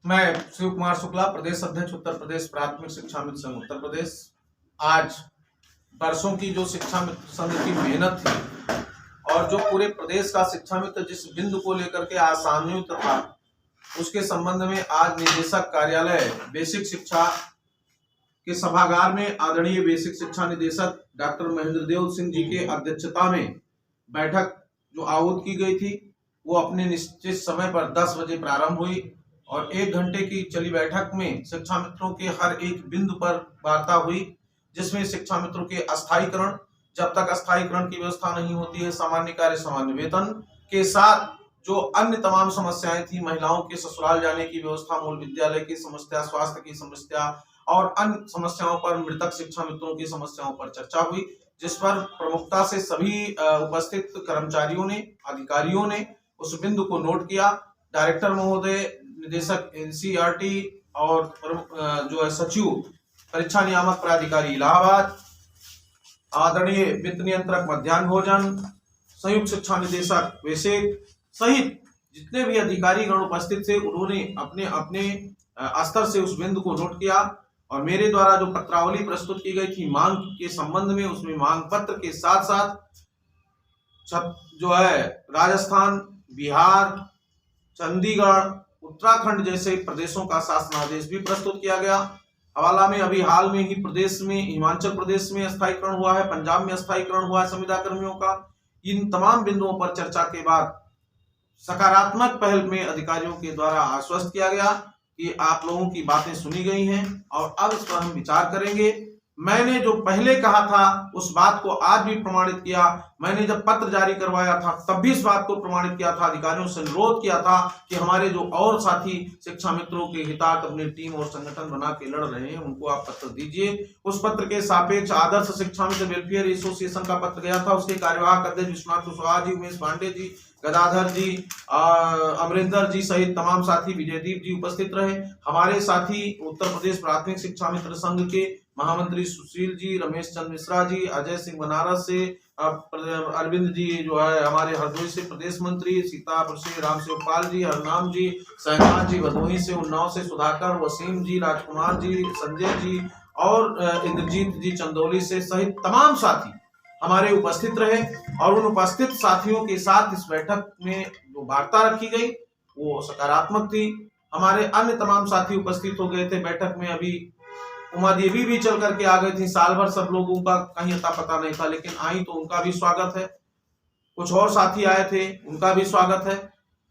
मैं शिव कुमार शुक्ला, प्रदेश अध्यक्ष उत्तर प्रदेश प्राथमिक शिक्षा मित्र संघ उत्तर प्रदेश। आज वर्षों की जो शिक्षा मित्र संघ की मेहनत थी और जो पूरे प्रदेश का शिक्षा मित्र जिस बिंदु को लेकर के आशान्वित था, उसके संबंध में आज निदेशक कार्यालय बेसिक शिक्षा के सभागार में आदरणीय बेसिक शिक्षा निदेशक डॉक्टर महेंद्र देव सिंह जी के अध्यक्षता में बैठक जो आहूत की गई थी, वो अपने निश्चित समय पर 10 बजे प्रारंभ हुई और 1 घंटे की चली बैठक में शिक्षा मित्रों के हर एक बिंदु पर वार्ता हुई, जिसमें शिक्षा मित्रों के अस्थायीकरण, जब तक अस्थायीकरण की व्यवस्था नहीं होती है, सामान्य कार्य सामान्य वेतन के साथ जो अन्य तमाम समस्याएं थी, महिलाओं के ससुराल जाने की व्यवस्था, मूल विद्यालय की समस्या, स्वास्थ्य की समस्या और अन्य समस्याओं पर, मृतक शिक्षा मित्रों की समस्याओं पर चर्चा हुई, जिस पर प्रमुखता से सभी उपस्थित कर्मचारियों ने, अधिकारियों ने उस बिंदु को नोट किया। डायरेक्टर महोदय, निदेशक एनसीईआरटी और जो है सचिव परीक्षा नियामक प्राधिकारी इलाहाबाद, आदरणीय वित्त नियंत्रक मध्याह्न भोजन, संयुक्त शिक्षा निदेशक बेसिक सहित जितने भी अधिकारीगण उपस्थित थे, उन्होंने अपने अपने स्तर से उस बिंदु को नोट किया और मेरे द्वारा जो पत्रावली प्रस्तुत की गई थी मांग के संबंध में, उसमें मांग पत्र के साथ साथ जो है राजस्थान, बिहार, चंडीगढ़, उत्तराखंड जैसे प्रदेशों का शासनादेश भी प्रस्तुत किया गया। हवाला में अभी हाल में ही प्रदेश में, हिमाचल प्रदेश में स्थायीकरण हुआ है, पंजाब में स्थायीकरण हुआ है संविदा कर्मियों का। इन तमाम बिंदुओं पर चर्चा के बाद सकारात्मक पहल में अधिकारियों के द्वारा आश्वस्त किया गया कि आप लोगों की बातें सुनी गई हैं और अब इस पर हम विचार करेंगे। मैंने जो पहले कहा था उस बात को आज भी प्रमाणित किया। मैंने जब पत्र जारी करवाया था तब भी इस बात को प्रमाणित किया था, अधिकारियों से अनुरोध किया था कि हमारे जो और साथी शिक्षा मित्रों के हितार्थ अपनी टीम और संगठन बना के लड़ रहे हैं, उनको आप पत्र दीजिए। उस पत्र के सापेक्ष आदर्श शिक्षा मित्र वेलफेयर एसोसिएशन का पत्र गया था, उसके कार्यवाहक अध्यक्ष विश्वनाथ कुशवाहा जी, उमेश पांडे जी, गदाधर जी, अमरिंदर जी सहित तमाम साथी, विजयदीप जी उपस्थित रहे। हमारे साथी उत्तर प्रदेश प्राथमिक शिक्षा मित्र संघ के महामंत्री सुशील जी, रमेश चंद्र मिश्रा जी, अजय सिंह बनारस से, अरविंद जी जो है हमारे हरदोई से प्रदेश मंत्री, सीतापुर से रामसेव पाल जी, हरनाम जी, सहनाज जी भदोही से, उन्नाव से सुधाकर, वसीम जी, राजकुमार जी, संजय जी और इंद्रजीत जी चंदौली से सहित तमाम साथी हमारे उपस्थित रहे और उन उपस्थित साथियों के साथ इस बैठक में जो वार्ता रखी गई वो सकारात्मक थी। हमारे अन्य तमाम साथी उपस्थित हो गए थे बैठक में। अभी उमा देवी भी चल करके आ गई थी, साल भर सब लोगों का कहीं अता पता नहीं था, लेकिन आई तो उनका भी स्वागत है। कुछ और साथी आए थे, उनका भी स्वागत है।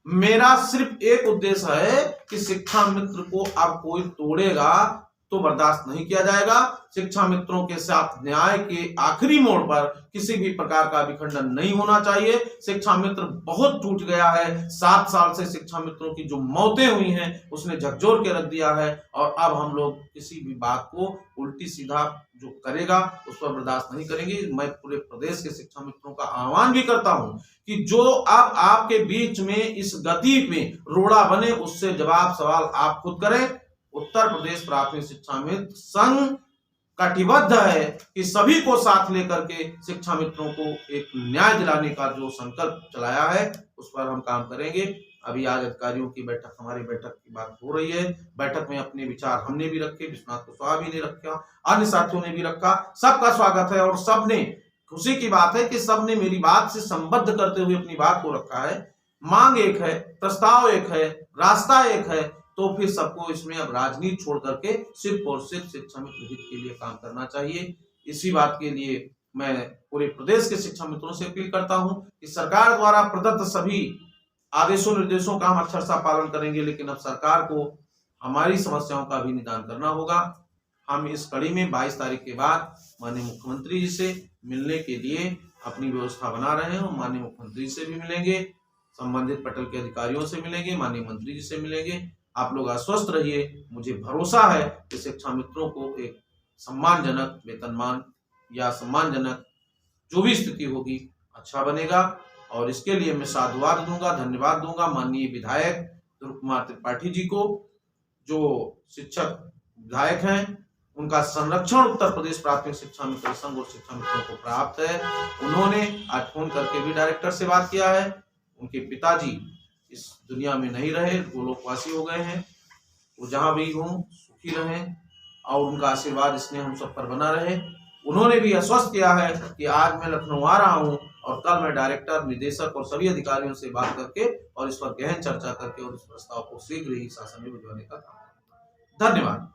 मेरा सिर्फ एक उद्देश्य है कि शिक्षा मित्र को अब कोई तोड़ेगा तो बर्दाश्त नहीं किया जाएगा। शिक्षा मित्रों के साथ न्याय के आखिरी मोड़ पर किसी भी प्रकार का विखंडन नहीं होना चाहिए। शिक्षा मित्र बहुत टूट गया है। 7 साल से शिक्षा मित्रों की जो मौतें हुई हैं उसने झकझोर के रख दिया है और अब हम लोग किसी भी बात को उल्टी सीधा जो करेगा उस पर बर्दाश्त नहीं करेंगे। मैं पूरे प्रदेश के शिक्षा मित्रों का आह्वान भी करता हूं कि जो अब आपके बीच में इस गति में रोड़ा बने, उससे जवाब सवाल आप खुद करें। उत्तर प्रदेश प्राथमिक शिक्षा मित्र संघ कटिबद्ध है कि सभी को साथ लेकर के शिक्षा मित्रों को एक न्याय दिलाने का जो संकल्प चलाया है उस पर हम काम करेंगे। अभी आज अधिकारियों की बैठक, हमारी बैठक की बात हो रही है। बैठक में अपने विचार हमने भी रखे, विश्वनाथ कुशवाहा भी ने रखा, अन्य साथियों ने भी रखा। सबका स्वागत है और सबने, खुशी की बात है कि सबने मेरी बात से संबद्ध करते हुए अपनी बात को रखा है। मांग एक है, प्रस्ताव एक है, रास्ता एक है, तो फिर सबको इसमें अब राजनीति छोड़ करके सिर्फ और सिर्फ शिक्षा मित्र हित के लिए काम करना चाहिए। इसी बात के लिए मैं पूरे प्रदेश के शिक्षा मित्रों से अपील करता हूं कि सरकार द्वारा प्रदत्त सभी आदेशों निर्देशों का हम अक्षरशः पालन करेंगे, लेकिन अब सरकार को हमारी समस्याओं का भी निदान करना होगा। हम इस कड़ी में 22 तारीख के बाद माननीय मुख्यमंत्री जी से मिलने के लिए अपनी व्यवस्था बना रहे हैं। माननीय मुख्यमंत्री से भी मिलेंगे, संबंधित पटल के अधिकारियों से मिलेंगे, माननीय मंत्री जी से मिलेंगे। आप लोग आश्वस्त रहिए, मुझे भरोसा है कि शिक्षा मित्रों को एक सम्मानजनक वेतनमान या सम्मानजनक जो भी स्थिति होगी अच्छा बनेगा और इसके लिए मैं साधुवाद दूंगा, धन्यवाद दूंगा माननीय विधायक ध्रुव कुमार त्रिपाठी जी को, जो शिक्षक विधायक हैं। उनका संरक्षण उत्तर प्रदेश प्राथमिक शिक्षा मित्र संघ और शिक्षा मित्रों को प्राप्त है। उन्होंने आज फोन करके भी डायरेक्टर से बात किया है। उनके पिताजी इस दुनिया में नहीं रहे, गोलोकवासी हो गए हैं। वो जहाँ भी हों सुखी रहें और उनका आशीर्वाद स्नेह हम सब पर बना रहे। उन्होंने भी आश्वस्त किया है कि आज मैं लखनऊ आ रहा हूँ और कल मैं डायरेक्टर, निदेशक और सभी अधिकारियों से बात करके और इस पर गहन चर्चा करके और इस प्रस्ताव को शीघ्र ही शासन में भिजवाने का काम करूंगा। धन्यवाद।